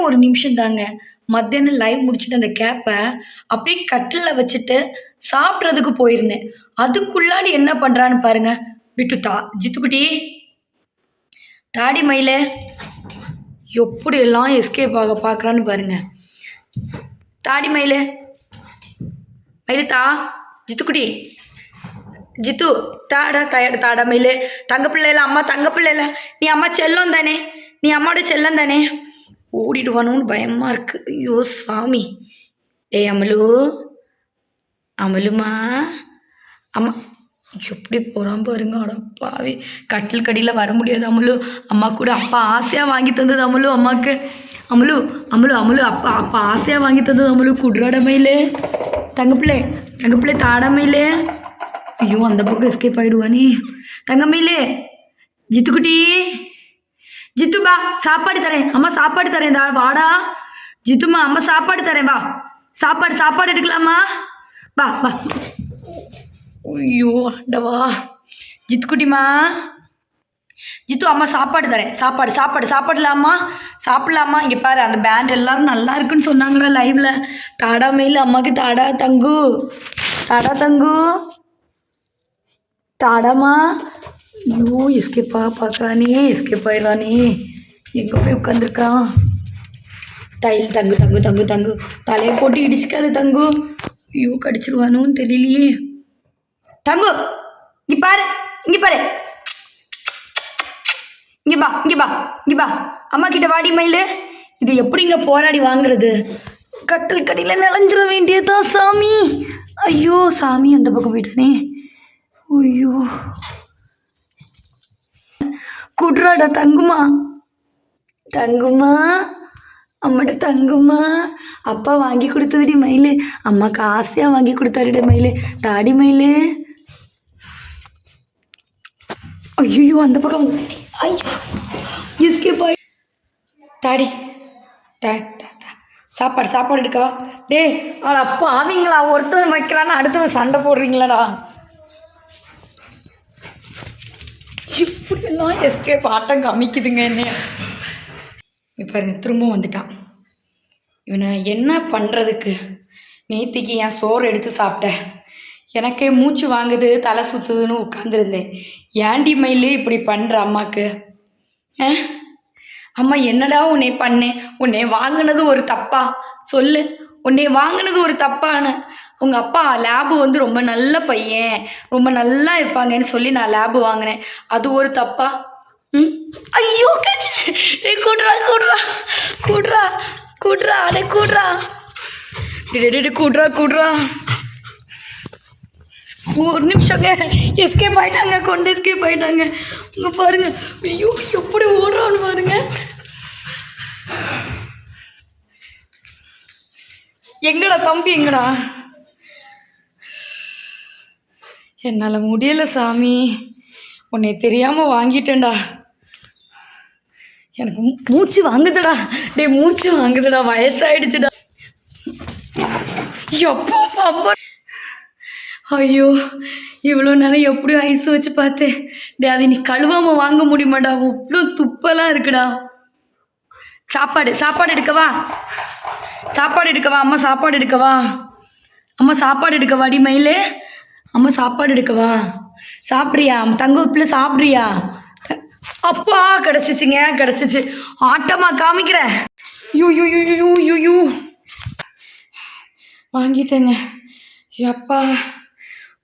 ஒரு நிமிஷம் தாங்க. மத்தியானம் லைவ் முடிச்சுட்டு அந்த கேப்ப அப்படியே கட்டில்ல வச்சுட்டு சாப்பிட்றதுக்கு போயிருந்தேன். அதுக்குள்ளாடி என்ன பண்றான்னு பாருங்க. ஜித்துக்குட்டி, தாடி மயிலே எப்படியெல்லாம் எஸ்கேப் ஆக பார்க்குறான்னு பாருங்க. தாடி மயிலே, மயிலுத்தா, ஜித்துக்குட்டி, ஜித்து தாடா தாடா மயிலே, தங்க பிள்ளைல அம்மா தங்க பிள்ளைல, நீ அம்மா செல்லம் தானே, நீ அம்மாவோட செல்லம் தானே. ஓடிடுவானோன்னு பயமாக இருக்குது. ஐயோ சாமி. ஏய் அமலு, அமலுமா, அம்மா எப்படி போகிறான் பாருங்க. அடப்பாவி, கட்டில் கடியில் வர முடியாது அமலு. அம்மா கூட அப்பா ஆசையாக வாங்கி தந்தது அமலு அம்மாவுக்கு. அமலு அமலு அமலு அப்பா அப்பா ஆசையாக வாங்கி தந்தது அமலு. குட்ராடமையிலே, தங்கப்பிள்ளை தாடமையிலே. ஐயோ அந்த பக்கம் எஸ்கேப் ஆகிடுவானே. தங்கமையிலே, ஜித்துக்குட்டி, ஜித்துப்பா சாப்பாடு தரேன், அம்மா சாப்பாடு தரேன், வாடா ஜித்துமா, அம்மா சாப்பாடு தரேன், வா. சாப்பாடு எடுக்கலாமா, வா வா. ஐயோ ஆண்டவா. ஜித்துக்குட்டிமா, ஜித்து அம்மா சாப்பாடு தரேன், சாப்பாடுலாமா, சாப்பிடலாமா. இங்கே பாரு, அந்த பேண்ட் எல்லாரும் நல்லா இருக்குன்னு சொன்னாங்களா லைவ்ல. தாடா மெயில் அம்மாவுக்கு தாடா தங்கு, தாடாமா. ஐயோ எஸ்கேப்பா பார்க்குறானே, எஸ்கேப் ஆயிடுறானே. எங்கே போய் உட்காந்துருக்கான். தங்கு தலையை போட்டு இடிச்சுக்காது தங்கு. ஐயோ கடிச்சிருவானோன்னு தெரியலையே. தங்கு இங்கே பாரு, இங்கே பா அம்மா கிட்ட வாடி மயிலு. இது எப்படிங்க போராடி வாங்குறது. கட்டில் கடியில் நிலஞ்சிட வேண்டியதான் சாமி. ஐயோ சாமி, அந்த பக்கம் போயிட்டானே. ஐயோ குட்ராடா தங்குமா, அம்மாட்ட தங்குமா. அப்பா வாங்கி கொடுத்ததுடி மயிலு, அம்மாவுக்கு ஆசையாக வாங்கி கொடுத்தாருட மயிலு. தாடி மயிலு. ஐயோ அந்த பக்கம், ஐயோ எஸ்கேப் ஆகி. தாடி சாப்பாடு எடுக்கவா. டே அவளை அப்போ ஆவீங்களா, ஒருத்தவன் வைக்கலான்னு அடுத்தவன் சண்டை போடுறீங்களாடா. இப்படியெல்லாம் எஸ்கேப் ஆட்டம் காமிக்குதுங்க என்ன. இப்போ திரும்ப வந்துட்டான். இவனை என்ன பண்ணுறதுக்கு. நேத்திக்கு என் சோறு எடுத்து சாப்பிட்டேன், எனக்கே மூச்சு வாங்குது, தலை சுற்றுதுன்னு உட்காந்துருந்தேன். ஏண்டி மயிலு இப்படி பண்ணுற அம்மாவுக்கு. அம்மா என்னடா உன்னை பண்ணேன், உன்னை வாங்கினது ஒரு தப்பா சொல்லு, உன்னை வாங்கினது ஒரு தப்பான்னு. உங்கள் அப்பா லேபு வந்து ரொம்ப நல்ல பையன், ரொம்ப நல்லா இருப்பாங்கன்னு சொல்லி நான் லேபு வாங்கினேன், அது ஒரு தப்பா. ஐயோ கடிச்சிச்சு. கூட்றா அடே கூட்றா. ஒரு நிமிஷங்க, எஸ்கேப் ஆயிட்டாங்க. இங்கே பாருங்க. ஐயோ எப்படி ஓடுறான்னு பாருங்க. எங்கடா தம்பி, எங்கடா. என்னால் முடியலை சாமி, உன்னை தெரியாமல் வாங்கிட்டேன்டா. எனக்கு மூச்சு வாங்குதுடா, வயசாயிடுச்சுடா. எப்போ பாப்பா. ஐயோ இவ்வளோ நேரம் எப்படியும் ஐஸ் வச்சு பார்த்தேன். அது நீ கழுவாமல் வாங்க முடியுமாடா, இவ்வளோ துப்பெல்லாம் இருக்குடா. சாப்பாடு எடுக்கவா, அம்மா சாப்பாடு எடுக்கவாடி மயிலே. அம்மா சாப்பாடு எடுக்கவா, சாப்பிட்றியா தங்க உப்பில் சாப்பிட்றியா. அப்பா கிடச்சிச்சு. ஆட்டமா காமிக்கிறேன். யூ வாங்கிட்டேங்க. அப்பா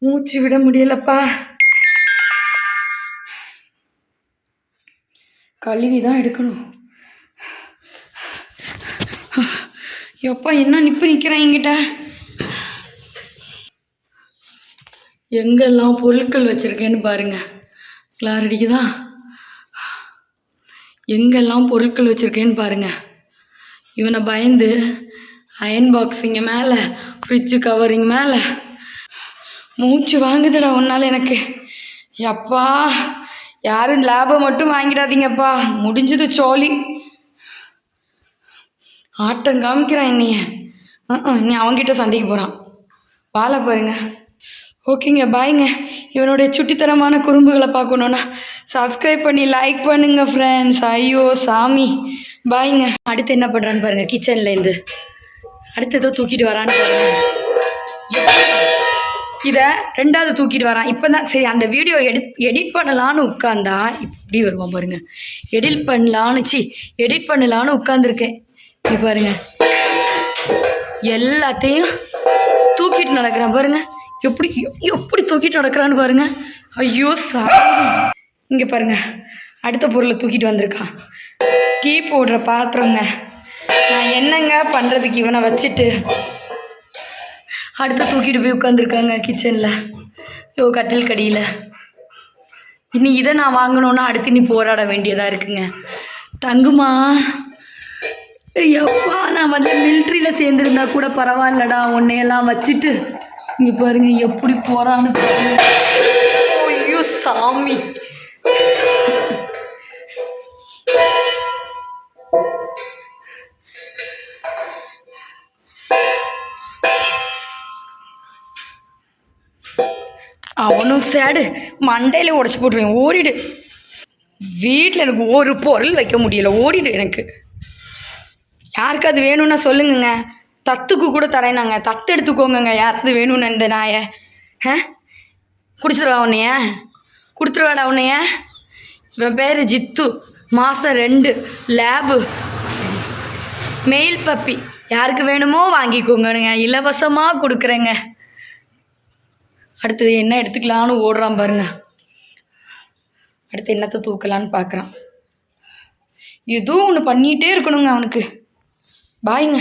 மூச்சு விட முடியலப்பா. கழுவி தான் எடுக்கணும். எப்பா என்ன நிற்கிறேன் என்கிட்ட. எங்கெல்லாம் பொருட்கள் வச்சுருக்கேன்னு பாருங்க. கிளார் அடிக்குதா. எங்கெல்லாம் பொருட்கள் வச்சுருக்கேன்னு பாருங்க. இவனை பயந்து அயன் பாக்ஸிங்க மேலே, ஃப்ரிட்ஜு கவரிங் மேலே. மூச்சு வாங்குதுடா ஒன்றால் எனக்கு. அப்பா யாரும் லேபை மட்டும் வாங்கிடாதீங்கப்பா, முடிஞ்சது சோழி. ஆட்டம் காமிக்கிறான் என்னைய. நீ அவன்கிட்ட சண்டைக்கு போகிறான். வாழை பாருங்க. ஓகேங்க, பாய்ங்க. இவனுடைய சுட்டித்தனமான குறும்புகளை பார்க்கணுன்னா சப்ஸ்கிரைப் பண்ணி லைக் பண்ணுங்க ஃப்ரெண்ட்ஸ். ஐயோ சாமி, பாய்ங்க. அடுத்து என்ன பண்ணுறான்னு பாருங்கள், கிச்சன்லேருந்து அடுத்து ஏதோ தூக்கிட்டு வரான்னு பாருங்கள். இதை ரெண்டாவது தூக்கிட்டு வரான். இப்போ தான் சரி அந்த வீடியோ எடிட் பண்ணலான்னு உட்காந்தா இப்படி வருவான் பாருங்க. எடிட் பண்ணலான்னு உட்காந்துருக்கேன். இங்கே பாருங்க, எல்லாத்தையும் தூக்கிட்டு நடக்கிறான் பாருங்க. எப்படி தூக்கிட்டு நடக்கிறான்னு பாருங்க. ஐயோ சாமி. இங்கே பாருங்க, அடுத்த பொருளை தூக்கிட்டு வந்திருக்கான். டீ போடுற பாத்திரங்க. நான் என்னங்க பண்ணுறதுக்கு இவனை வச்சுட்டு அடுத்த தூக்கிட்டு போய் உட்காந்துருக்காங்க கிச்சனில். கட்டில் கடியில். இனி இதை நான் வாங்கணுன்னா அடுத்து நீ போராட வேண்டியதாக இருக்குங்க. தங்குமா, எப்பா நான் மிலிட்ரியில் சேர்ந்துருந்தா கூட பரவாயில்லடா, உன்னையெல்லாம் வச்சுட்டு. இங்கே பாருங்க எப்படி போகிறான்னு பாருங்க. ஐயோ சாமி. அவனும் சேடு மண்டையில் உடச்சி போட்டுருவேன். ஓடிடு. வீட்டில் எனக்கு ஒரு பொருள் வைக்க முடியல. ஓடிடு. எனக்கு யாருக்கு அது வேணும்னா சொல்லுங்கங்க, தத்துக்கு கூட தரேனாங்க. தத்து எடுத்துக்கோங்க யாராவது வேணும்னு. இந்த நாயை குடிச்சிருவா உன்னைய, கொடுத்துருவாடா உன்னைய. இவன் பேர் ஜித்து, மாதம் 2, லேபு, மெயில் பப்பி. யாருக்கு வேணுமோ வாங்கிக்கோங்க, இலவசமாக கொடுக்குறேங்க. அடுத்தது என்ன எடுத்துக்கலான்னு ஓடுறான் பாருங்க. அடுத்து என்னத்தை தூக்கலான்னு பார்க்குறான். ஏதோ ஒன்று பண்ணிகிட்டே இருக்கணுங்க அவனுக்கு. பாய்ங்க.